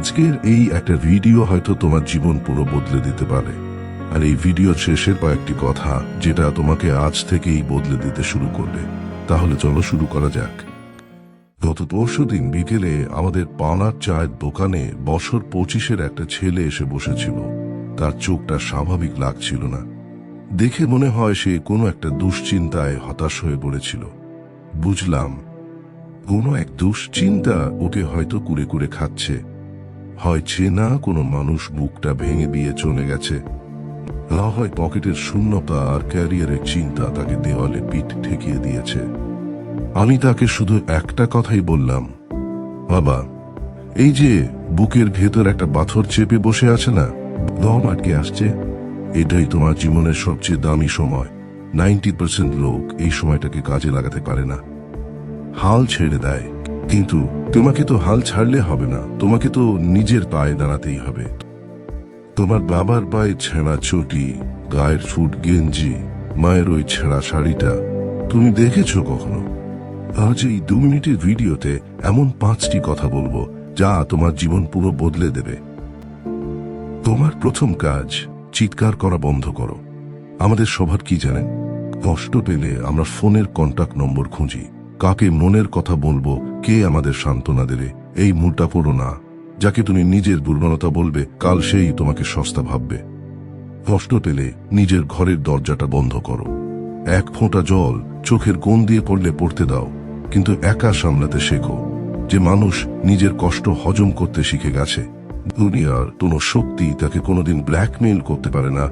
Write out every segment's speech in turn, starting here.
আজকের এই একটা ভিডিও হয়তো তোমার জীবন পুরো বদলে দিতে পারে। আর এই ভিডিও শেষের কয়েকটি কথা যেটা তোমাকে আজ থেকেই বদলে দিতে শুরু করবে। তাহলে চলো শুরু করা যাক। গত পরশুদিন বিকেলে আমাদের পানার চায়ের দোকানে বছর 25-এর একটা ছেলে এসে বসেছিল। তার চোখটা স্বাভাবিক লাগছিল না। দেখে মনে হয় সে কোনো একটা দুশ্চিন্তায় হতাশ হয়ে পড়েছিল। বুঝলাম, কোনো এক দুশ্চিন্তা ওকে হয়তো কুরে কুরে খাচ্ছে। হয় চেনা কোনো মানুষ বুকটা ভেঙে দিয়ে চলে গেছে, না হয় পকেটের শূন্যতা আর ক্যারিয়ারের চিন্তা তাকে দেওয়ালে পিঠ ঠেকিয়ে দিয়েছে। আমি তাকে শুধু একটা কথাই বললাম, বাবা, এই যে বুকের ভেতর একটা পাথর চেপে বসে আছে না, দম আটকে আসছে, এটাই তোমার জীবনের সবচেয়ে দামি সময়। 90% লোক এই সময়টাকে কাজে লাগাতে পারে না, হাল ছেড়ে দেয়। কিন্তু তোমাকে তো হাল ছাড়লে হবে না, তোমাকে তো নিজের পায়ে দাঁড়াতেই হবে। তোমার বাবার পায়ে ছেঁড়া চটি, গায়ের ফুট গেঞ্জি, মায়ের ওই ছেঁড়া শাড়িটা তুমি দেখেছো কখনো? আজ এই 2 মিনিটের ভিডিওতে এমন 5টি কথা বলবো যা তোমার জীবন পুরো বদলে দেবে। তোমার প্রথম কাজ, চিৎকার করা বন্ধ করো। আমাদের সবার কি জানেন, কষ্ট পেলে আমরা ফোনের কন্টাক্ট নম্বর খুঁজি, কাকে মনের কথা বলবো, কে আমাদের সান্ত্বনা দেবে। এই মুডটা পড়ো না। যাকে তুমি নিজের দুর্বলতা বলবে, কাল সেই তোমাকে সস্তা ভাববে। কষ্ট পেলে নিজের ঘরের দরজাটা বন্ধ করো। এক ফোঁটা জল চোখের কোণ দিয়ে পড়লে পড়তে দাও, কিন্তু একা সামলাতে শেখো। যে মানুষ নিজের কষ্ট হজম করতে শিখে গেছে, দুনিয়ার কোনো শক্তি তাকে কোনোদিন ব্ল্যাকমেইল করতে পারে না।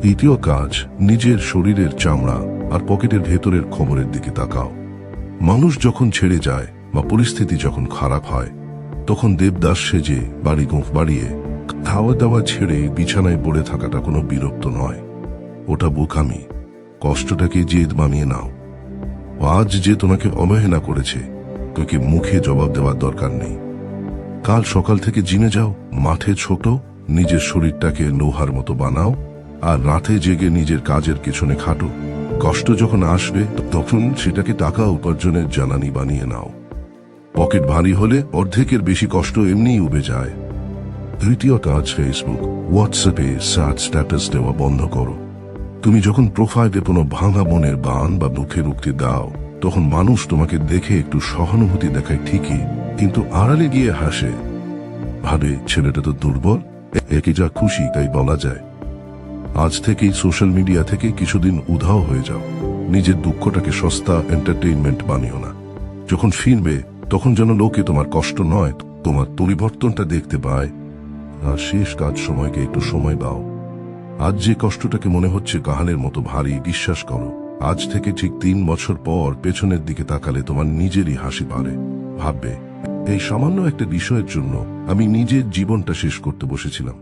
দ্বিতীয় কাজ, নিজের শরীরের চামড়া আর পকেটের ভেতরের খবরের দিকে তাকাও। মানুষ যখন ছেড়ে যায় বা পরিস্থিতি যখন খারাপ হয়, তখন দেবদাস সেজে বাড়ি গোঁফ বাড়িয়ে খাওয়া দাওয়া ছেড়ে বিছানায় পড়ে থাকাটা কোনো বিরক্ত নয়, ওটা বোকামি। কষ্টটাকে জেদ বানিয়ে নাও। আজ যে তোমাকে অবহেলা করেছে, তোকে মুখে জবাব দেওয়ার দরকার নেই। কাল সকাল থেকে জিমে যাও, মাঠে ছোট, নিজের শরীরটাকে লোহার মতো বানাও, আর রাতে জেগে নিজের কাজের পেছনে খাটো। কষ্ট যখন আসবে তখন সেটাকে টাকা উপার্জনের জ্বালানি বানিয়ে নাও। পকেট ভারী হলে অর্ধেকের বেশি কষ্ট এমনিই উবে যায়। তৃতীয় কাজ, ফেসবুক, হোয়াটসঅ্যাপে স্যাড স্ট্যাটাস দেওয়া বন্ধ করো। তুমি যখন প্রোফাইলে কোনো ভাঙা মনের বান বা মুখের উক্তি দাও, তখন মানুষ তোমাকে দেখে একটু সহানুভূতি দেখায় ঠিকই, কিন্তু আড়ালে গিয়ে হাসে, ভাবে ছেলেটা তো দুর্বল, একে যা খুশি তাই বলা যায়। আজ থেকেই সোশ্যাল মিডিয়া থেকে কিছুদিন উধাও হয়ে যাও। নিজের দুঃখটাকে সস্তা এন্টারটেইনমেন্ট বানিও না। যখন ফিরবে তখন যেন লোকে তোমার কষ্ট নয়, তোমার পরিবর্তনটা দেখতে পায়। আর শেষ কাজ, সময়কে একটু সময় দাও। আজ যে কষ্টটাকে মনে হচ্ছে কাহালের মতো ভারী, বিশ্বাস করো, আজ থেকে ঠিক 3 বছর পর পেছনের দিকে তাকালে তোমার নিজেরই হাসি পারে। ভাববে, এই সামান্য একটা বিষয়ের জন্য আমি নিজের জীবনটা শেষ করতে বসেছিলাম।